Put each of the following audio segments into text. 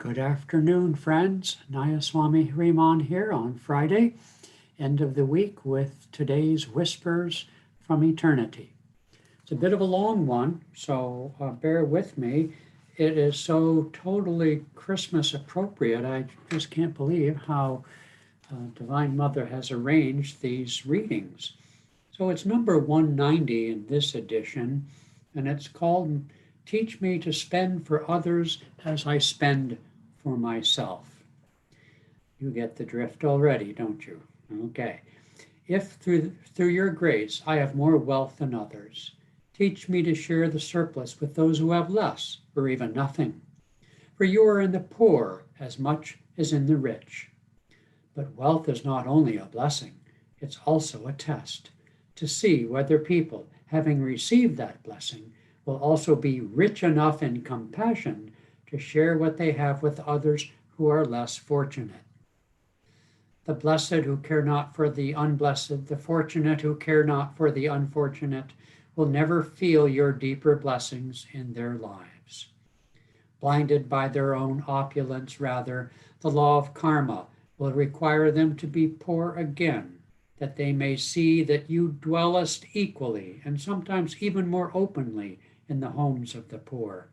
Good afternoon, friends. Nayaswami Hriman here on Friday, end of the week with today's Whispers from Eternity. It's a bit of a long one, so bear with me. It is so totally Christmas appropriate. I just can't believe how Divine Mother has arranged these readings. So it's number 190 in this edition, and it's called Teach Me to Spend for Others as I Spend for Myself. You get the drift already, don't you? Okay. If through your grace I have more wealth than others, teach me to share the surplus with those who have less or even nothing. For you are in the poor as much as in the rich. But wealth is not only a blessing, it's also a test to see whether people, having received that blessing, will also be rich enough in compassion to share what they have with others who are less fortunate. The blessed who care not for the unblessed, the fortunate who care not for the unfortunate, will never feel your deeper blessings in their lives. Blinded by their own opulence, rather, the law of karma will require them to be poor again, that they may see that you dwellest equally and sometimes even more openly in the homes of the poor.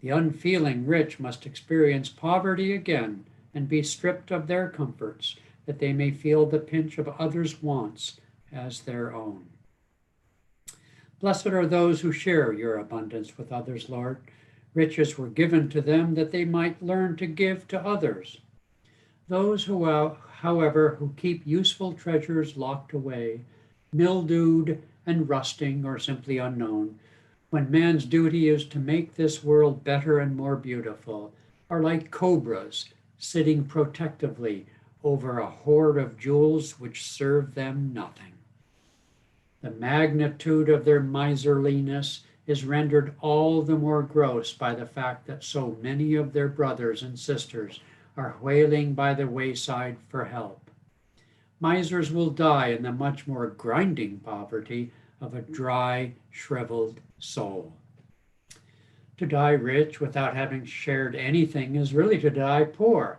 The unfeeling rich must experience poverty again and be stripped of their comforts, that they may feel the pinch of others' wants as their own. Blessed are those who share your abundance with others, Lord. Riches were given to them that they might learn to give to others. Those who, however, who keep useful treasures locked away, mildewed and rusting or simply unknown, when man's duty is to make this world better and more beautiful, are like cobras sitting protectively over a hoard of jewels which serve them nothing. The magnitude of their miserliness is rendered all the more gross by the fact that so many of their brothers and sisters are wailing by the wayside for help. Misers will die in the much more grinding poverty of a dry, shriveled soul. To die rich without having shared anything is really to die poor.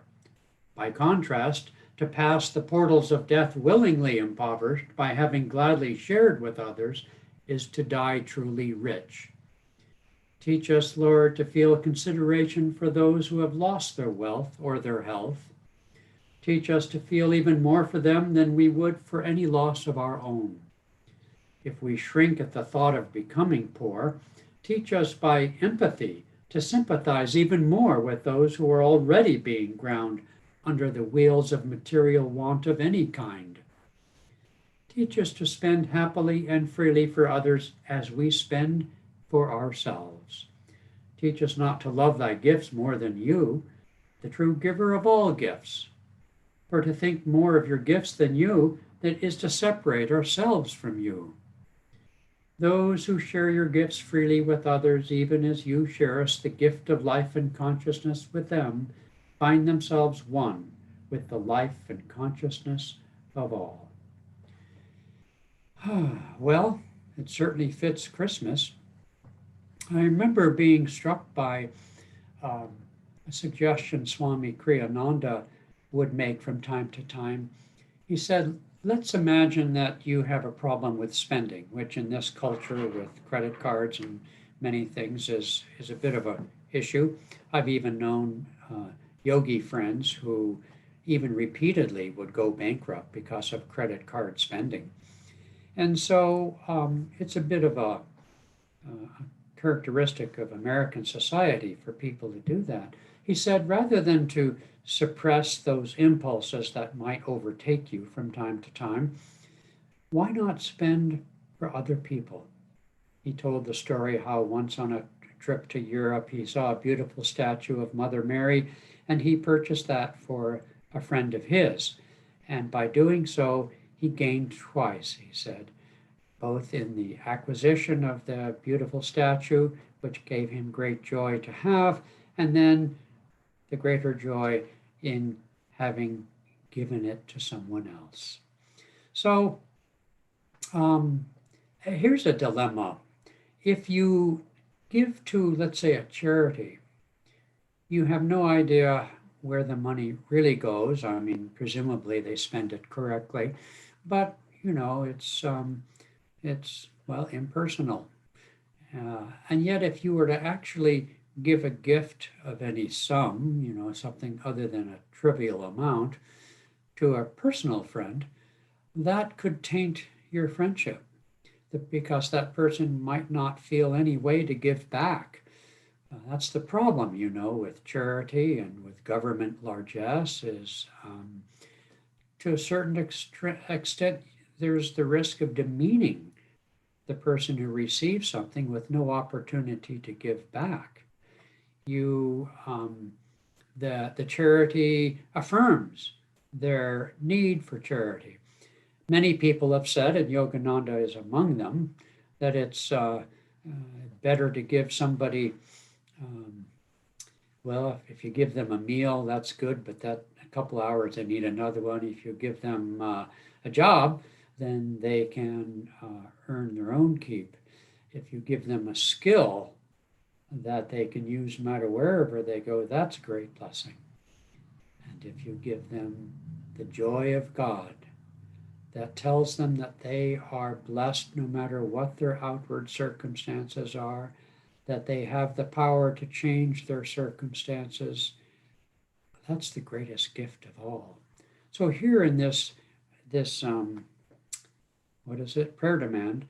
By contrast, to pass the portals of death willingly impoverished by having gladly shared with others is to die truly rich. Teach us, Lord, to feel consideration for those who have lost their wealth or their health. Teach us to feel even more for them than we would for any loss of our own. If we shrink at the thought of becoming poor, teach us by empathy to sympathize even more with those who are already being ground under the wheels of material want of any kind. Teach us to spend happily and freely for others as we spend for ourselves. Teach us not to love thy gifts more than you, the true giver of all gifts. For to think more of your gifts than you, that is to separate ourselves from you. Those who share your gifts freely with others, even as you share us the gift of life and consciousness with them, find themselves one with the life and consciousness of all. Well, it certainly fits Christmas. I remember being struck by a suggestion Swami Kriyananda would make from time to time. He said, let's imagine that you have a problem with spending, which in this culture with credit cards and many things is a bit of an issue. I've even known yogi friends who even repeatedly would go bankrupt because of credit card spending. And so it's a bit of a characteristic of American society for people to do that. He said, rather than to suppress those impulses that might overtake you from time to time, why not spend for other people? He told the story how once on a trip to Europe, he saw a beautiful statue of Mother Mary, and he purchased that for a friend of his. And by doing so, he gained twice, he said, both in the acquisition of the beautiful statue, which gave him great joy to have, and then the greater joy in having given it to someone else. So here's a dilemma. If you give to, let's say, a charity, You have no idea where the money really goes. I mean, presumably they spend it correctly, but it's well impersonal. And yet, if you were to actually give a gift of any sum, something other than a trivial amount, to a personal friend, that could taint your friendship because that person might not feel any way to give back. That's the problem, with charity and with government largesse is to a certain extent, there's the risk of demeaning the person who receives something with no opportunity to give back. You, the charity affirms their need for charity. Many people have said, and Yogananda is among them, that it's better to give somebody, well, if you give them a meal, that's good, but that a couple hours they need another one. If you give them a job, then they can earn their own keep. If you give them a skill that they can use no matter wherever they go, that's a great blessing. And if you give them the joy of God, that tells them that they are blessed no matter what their outward circumstances are, that they have the power to change their circumstances, that's the greatest gift of all. So here in this prayer demand,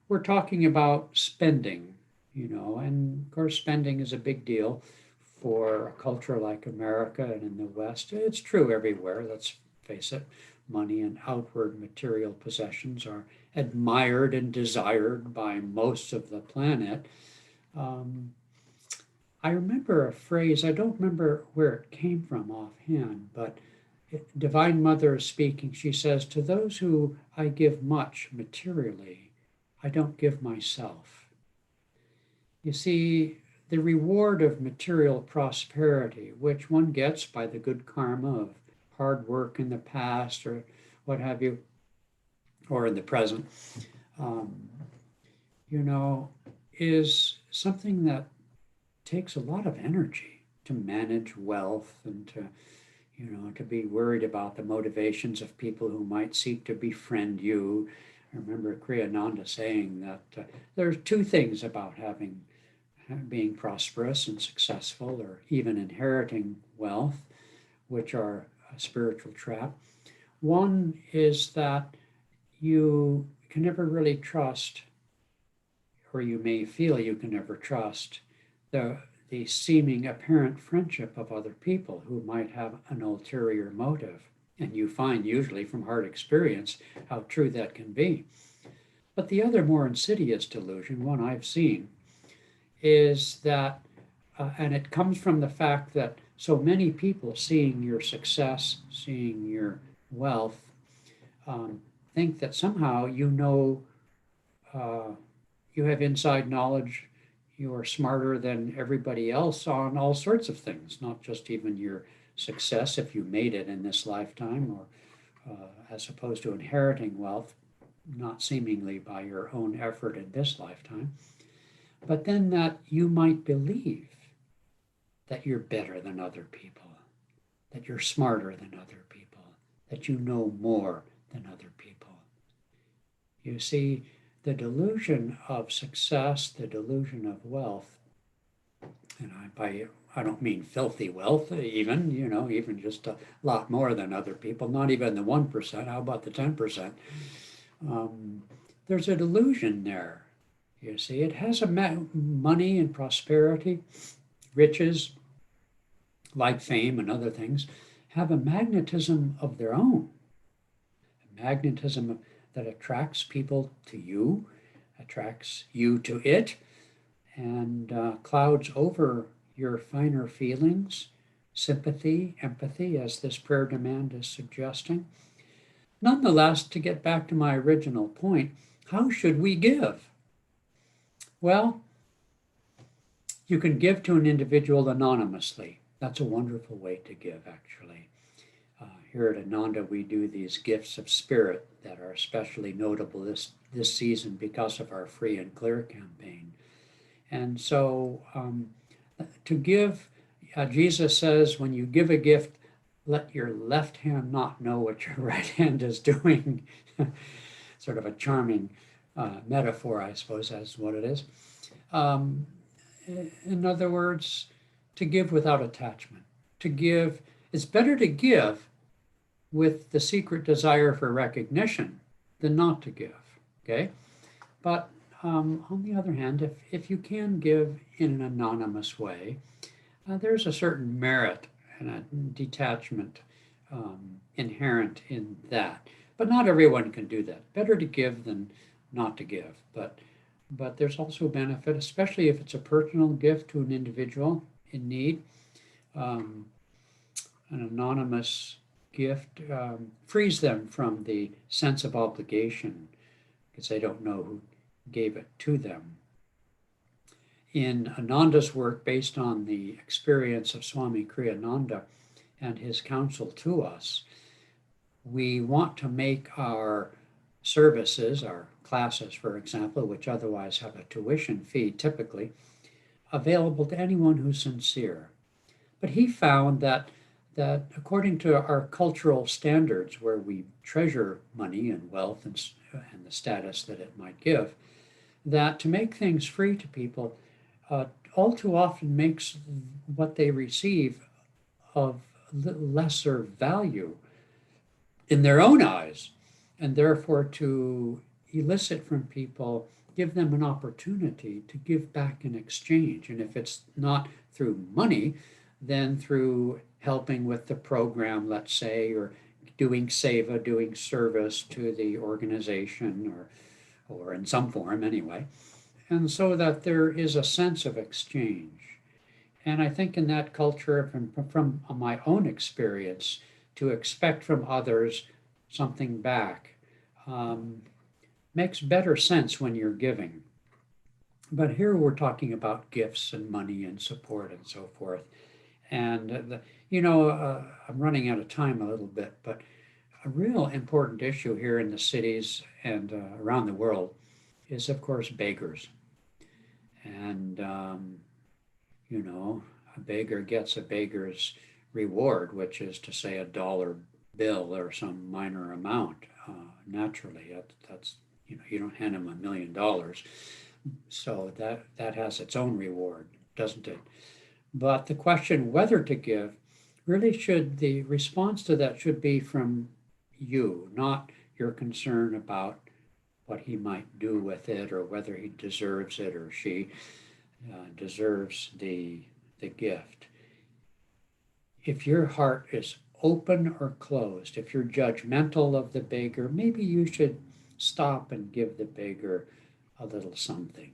we're talking about spending, and of course spending is a big deal for a culture like America and in the West. It's true everywhere, let's face it. Money and outward material possessions are admired and desired by most of the planet. I remember a phrase, I don't remember where it came from offhand, but Divine Mother is speaking. She says, "To those who I give much materially, I don't give myself." You see, the reward of material prosperity, which one gets by the good karma of hard work in the past or what have you, or in the present, is something that takes a lot of energy to manage wealth and to be worried about the motivations of people who might seek to befriend you. I remember Kriyananda saying that there's two things about being prosperous and successful, or even inheriting wealth, which are a spiritual trap. One is that you can never really trust, or you may feel you can never trust, the seeming apparent friendship of other people who might have an ulterior motive. And you find usually from hard experience how true that can be. But the other more insidious delusion, one I've seen, is that, and it comes from the fact that so many people seeing your success, seeing your wealth, think that somehow you have inside knowledge, you are smarter than everybody else on all sorts of things, not just even your success if you made it in this lifetime, or as opposed to inheriting wealth, not seemingly by your own effort in this lifetime, but then that you might believe that you're better than other people, that you're smarter than other people, that you know more than other people. You see, the delusion of success, the delusion of wealth, and I don't mean filthy wealth, even just a lot more than other people, not even the 1%, how about the 10%? There's a delusion there. You see, it has money and prosperity, riches, like fame and other things, have a magnetism of their own, a magnetism that attracts people to you, attracts you to it, and clouds over your finer feelings, sympathy, empathy, as this prayer demand is suggesting. Nonetheless, to get back to my original point, how should we give? Well, you can give to an individual anonymously. That's a wonderful way to give, actually. Here at Ananda, we do these gifts of spirit that are especially notable this season because of our Free and Clear campaign. And so to give Jesus says, when you give a gift, let your left hand not know what your right hand is doing. Sort of a charming metaphor, I suppose that's what it is. In other words, to give without attachment. To give, it's better to give with the secret desire for recognition than not to give, okay? But on the other hand, if you can give in an anonymous way, there's a certain merit and a detachment inherent in that. But not everyone can do that. Better to give than not to give. But there's also benefit, especially if it's a personal gift to an individual in need. An anonymous gift frees them from the sense of obligation because they don't know who gave it to them. In Ananda's work, based on the experience of Swami Kriyananda and his counsel to us, we want to make our services, our classes, for example, which otherwise have a tuition fee typically, available to anyone who's sincere. But he found that according to our cultural standards, where we treasure money and wealth and the status that it might give, that to make things free to people all too often makes what they receive of lesser value in their own eyes, and therefore to elicit from people, give them an opportunity to give back in exchange. And if it's not through money, then through helping with the program, let's say, or doing seva, doing service to the organization, or in some form anyway. And so that there is a sense of exchange. And I think in that culture, from my own experience, to expect from others something back makes better sense when you're giving. But here we're talking about gifts and money and support and so forth. And, I'm running out of time a little bit, but a real important issue here in the cities and around the world is, of course, beggars. And, a beggar gets a beggar's reward, which is to say a dollar bill or some minor amount. Naturally, that's you don't hand him $1 million, so that has its own reward, doesn't it? But the question whether to give really the response to that should be from you, not your concern about what he might do with it or whether he deserves it or she deserves the gift. If your heart is open or closed, if you're judgmental of the beggar, maybe you should stop and give the beggar a little something,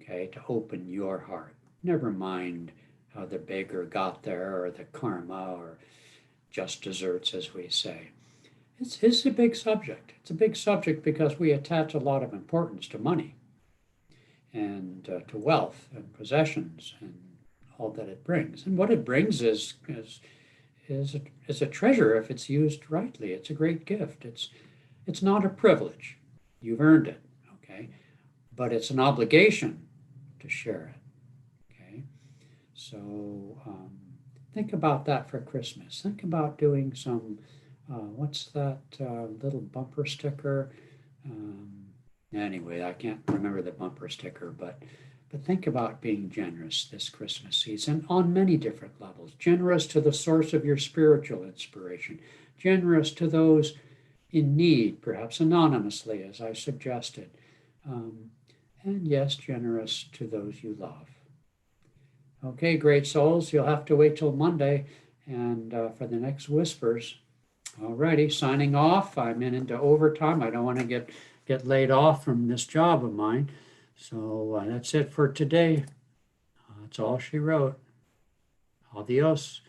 okay, to open your heart. Never mind how the beggar got there or the karma or just desserts, as we say. It's a big subject. It's a big subject because we attach a lot of importance to money and to wealth and possessions and all that it brings. And what it brings is a treasure if it's used rightly. It's a great gift. It's not a privilege. You've earned it, okay? But it's an obligation to share it, okay? So think about that for Christmas. Think about doing some, what's that little bumper sticker? Anyway, I can't remember the bumper sticker, but think about being generous this Christmas season on many different levels. Generous to the source of your spiritual inspiration. Generous to those in need, perhaps anonymously, as I suggested. And yes, generous to those you love. Okay, great souls, you'll have to wait till Monday and for the next Whispers. Alrighty, signing off. I'm into overtime. I don't want to get laid off from this job of mine. So that's it for today. That's all she wrote. Adios.